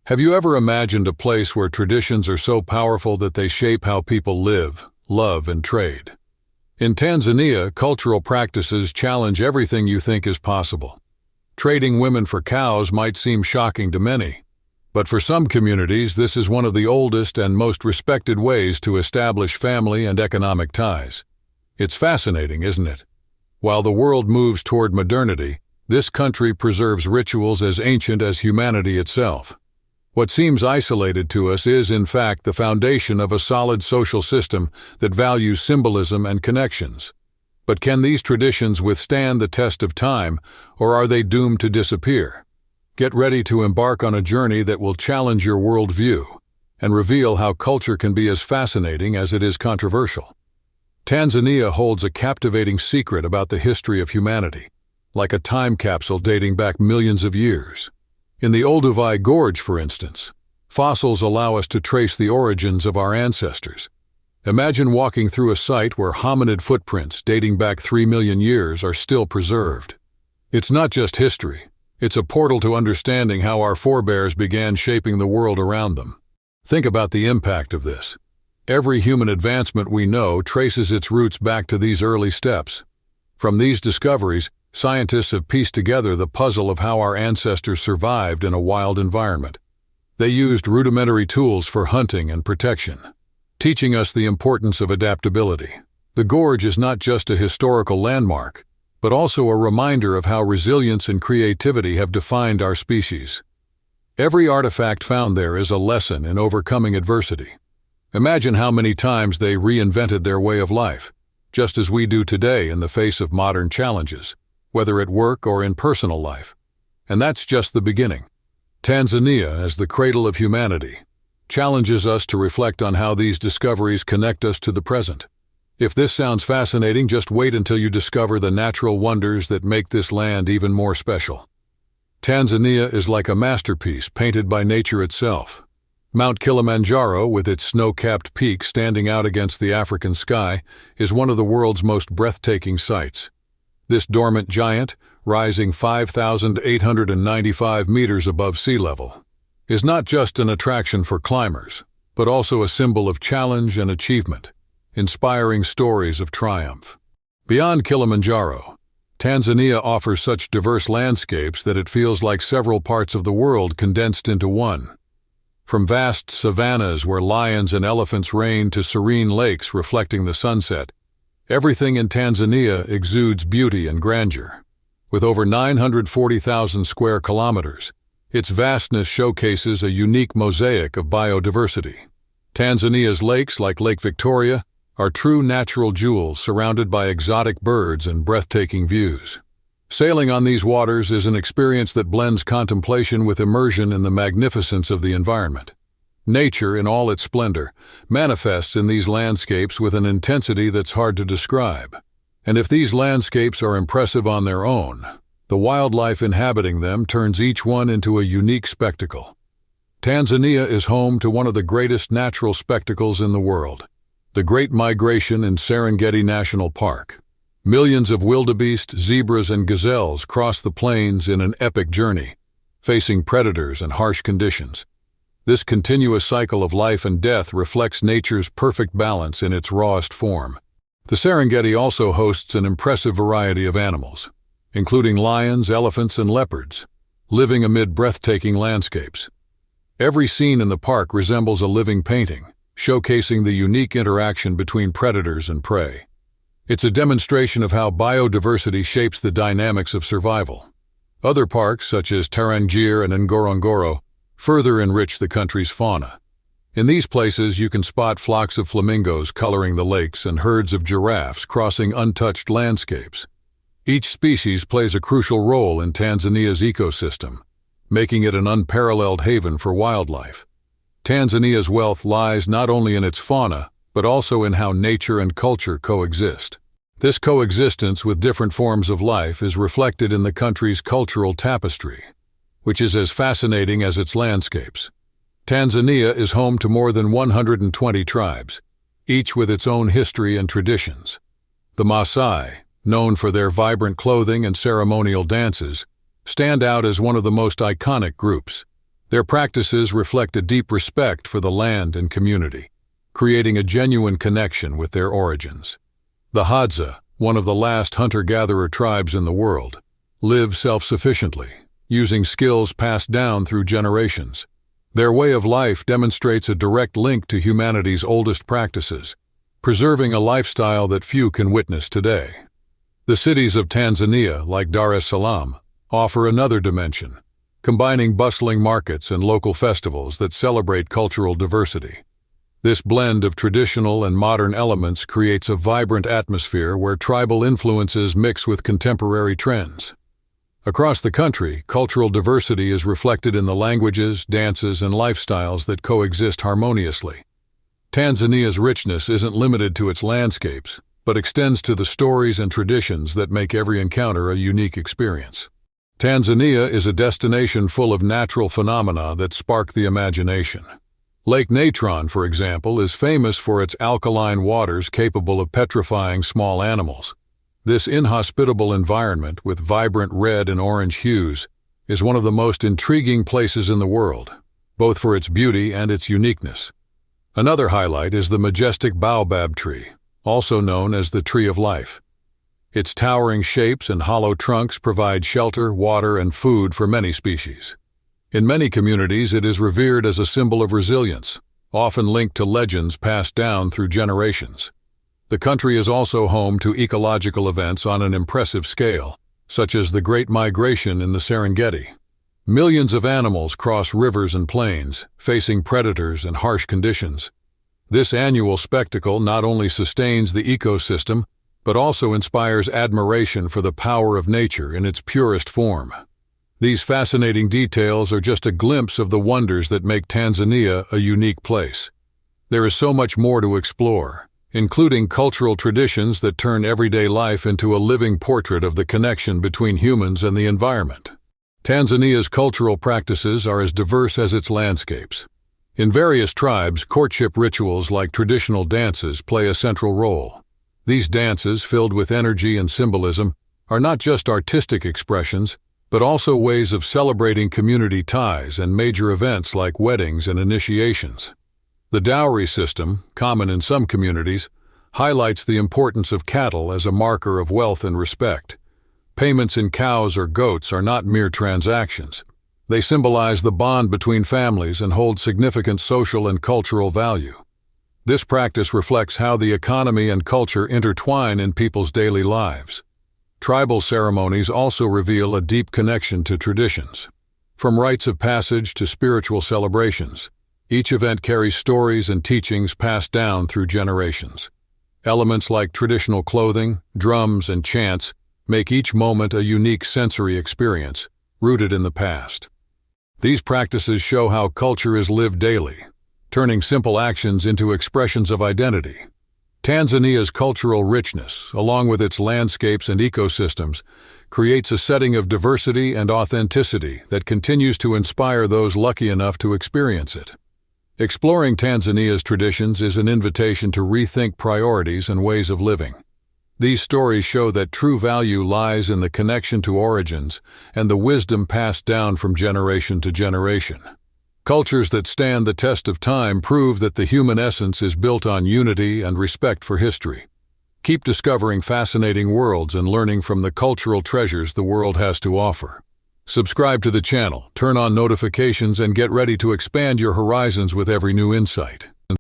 Have you ever imagined a place where traditions are so powerful that they shape how people live, love, and trade? In Tanzania, cultural practices challenge everything you think is possible. Trading women for cows might seem shocking to many, but for some communities, this is one of the oldest and most respected ways to establish family and economic ties. It's fascinating, isn't it? While the world moves toward modernity, this country preserves rituals as ancient as humanity itself. What seems isolated to us is, in fact, the foundation of a solid social system that values symbolism and connections. But can these traditions withstand the test of time, or are they doomed to disappear? Get ready to embark on a journey that will challenge your worldview and reveal how culture can be as fascinating as it is controversial. Tanzania holds a captivating secret about the history of humanity, like a time capsule dating back millions of years. In the Olduvai Gorge, for instance, fossils allow us to trace the origins of our ancestors. Imagine walking through a site where hominid footprints dating back 3 million years are still preserved. It's not just history, it's a portal to understanding how our forebears began shaping the world around them. Think about the impact of this. Every human advancement we know traces its roots back to these early steps. From these discoveries, scientists have pieced together the puzzle of how our ancestors survived in a wild environment. They used rudimentary tools for hunting and protection, teaching us the importance of adaptability. The gorge is not just a historical landmark, but also a reminder of how resilience and creativity have defined our species. Every artifact found there is a lesson in overcoming adversity. Imagine how many times they reinvented their way of life, just as we do today in the face of modern challenges, whether at work or in personal life. And that's just the beginning. Tanzania, as the cradle of humanity, challenges us to reflect on how these discoveries connect us to the present. If this sounds fascinating, just wait until you discover the natural wonders that make this land even more special. Tanzania is like a masterpiece painted by nature itself. Mount Kilimanjaro, with its snow-capped peak standing out against the African sky, is one of the world's most breathtaking sights. This dormant giant, rising 5,895 meters above sea level, is not just an attraction for climbers, but also a symbol of challenge and achievement, inspiring stories of triumph. Beyond Kilimanjaro, Tanzania offers such diverse landscapes that it feels like several parts of the world condensed into one. From vast savannas where lions and elephants reign to serene lakes reflecting the sunset, everything in Tanzania exudes beauty and grandeur. With over 940,000 square kilometers, its vastness showcases a unique mosaic of biodiversity. Tanzania's lakes, like Lake Victoria, are true natural jewels surrounded by exotic birds and breathtaking views. Sailing on these waters is an experience that blends contemplation with immersion in the magnificence of the environment. Nature, in all its splendor, manifests in these landscapes with an intensity that's hard to describe. And if these landscapes are impressive on their own, the wildlife inhabiting them turns each one into a unique spectacle. Tanzania is home to one of the greatest natural spectacles in the world, the Great Migration in Serengeti National Park. Millions of wildebeest, zebras, and gazelles cross the plains in an epic journey, facing predators and harsh conditions. This continuous cycle of life and death reflects nature's perfect balance in its rawest form. The Serengeti also hosts an impressive variety of animals, including lions, elephants, and leopards, living amid breathtaking landscapes. Every scene in the park resembles a living painting, showcasing the unique interaction between predators and prey. It's a demonstration of how biodiversity shapes the dynamics of survival. Other parks, such as Tarangire and Ngorongoro, further enrich the country's fauna. In these places, you can spot flocks of flamingos coloring the lakes and herds of giraffes crossing untouched landscapes. Each species plays a crucial role in Tanzania's ecosystem, making it an unparalleled haven for wildlife. Tanzania's wealth lies not only in its fauna, but also in how nature and culture coexist. This coexistence with different forms of life is reflected in the country's cultural tapestry, which is as fascinating as its landscapes. Tanzania is home to more than 120 tribes, each with its own history and traditions. The Maasai, known for their vibrant clothing and ceremonial dances, stand out as one of the most iconic groups. Their practices reflect a deep respect for the land and community, creating a genuine connection with their origins. The Hadza, one of the last hunter-gatherer tribes in the world, live self-sufficiently, using skills passed down through generations. Their way of life demonstrates a direct link to humanity's oldest practices, preserving a lifestyle that few can witness today. The cities of Tanzania, like Dar es Salaam, offer another dimension, combining bustling markets and local festivals that celebrate cultural diversity. This blend of traditional and modern elements creates a vibrant atmosphere where tribal influences mix with contemporary trends. Across the country, cultural diversity is reflected in the languages, dances, and lifestyles that coexist harmoniously. Tanzania's richness isn't limited to its landscapes, but extends to the stories and traditions that make every encounter a unique experience. Tanzania is a destination full of natural phenomena that spark the imagination. Lake Natron, for example, is famous for its alkaline waters capable of petrifying small animals. This inhospitable environment, with vibrant red and orange hues, is one of the most intriguing places in the world, both for its beauty and its uniqueness. Another highlight is the majestic baobab tree, also known as the Tree of Life. Its towering shapes and hollow trunks provide shelter, water, and food for many species. In many communities, it is revered as a symbol of resilience, often linked to legends passed down through generations. The country is also home to ecological events on an impressive scale, such as the Great Migration in the Serengeti. Millions of animals cross rivers and plains, facing predators and harsh conditions. This annual spectacle not only sustains the ecosystem, but also inspires admiration for the power of nature in its purest form. These fascinating details are just a glimpse of the wonders that make Tanzania a unique place. There is so much more to explore, including cultural traditions that turn everyday life into a living portrait of the connection between humans and the environment. Tanzania's cultural practices are as diverse as its landscapes. In various tribes, courtship rituals like traditional dances play a central role. These dances, filled with energy and symbolism, are not just artistic expressions, but also ways of celebrating community ties and major events like weddings and initiations. The dowry system, common in some communities, highlights the importance of cattle as a marker of wealth and respect. Payments in cows or goats are not mere transactions. They symbolize the bond between families and hold significant social and cultural value. This practice reflects how the economy and culture intertwine in people's daily lives. Tribal ceremonies also reveal a deep connection to traditions. From rites of passage to spiritual celebrations, each event carries stories and teachings passed down through generations. Elements like traditional clothing, drums, and chants make each moment a unique sensory experience, rooted in the past. These practices show how culture is lived daily, turning simple actions into expressions of identity. Tanzania's cultural richness, along with its landscapes and ecosystems, creates a setting of diversity and authenticity that continues to inspire those lucky enough to experience it. Exploring Tanzania's traditions is an invitation to rethink priorities and ways of living. These stories show that true value lies in the connection to origins and the wisdom passed down from generation to generation. Cultures that stand the test of time prove that the human essence is built on unity and respect for history. Keep discovering fascinating worlds and learning from the cultural treasures the world has to offer. Subscribe to the channel, turn on notifications, and get ready to expand your horizons with every new insight.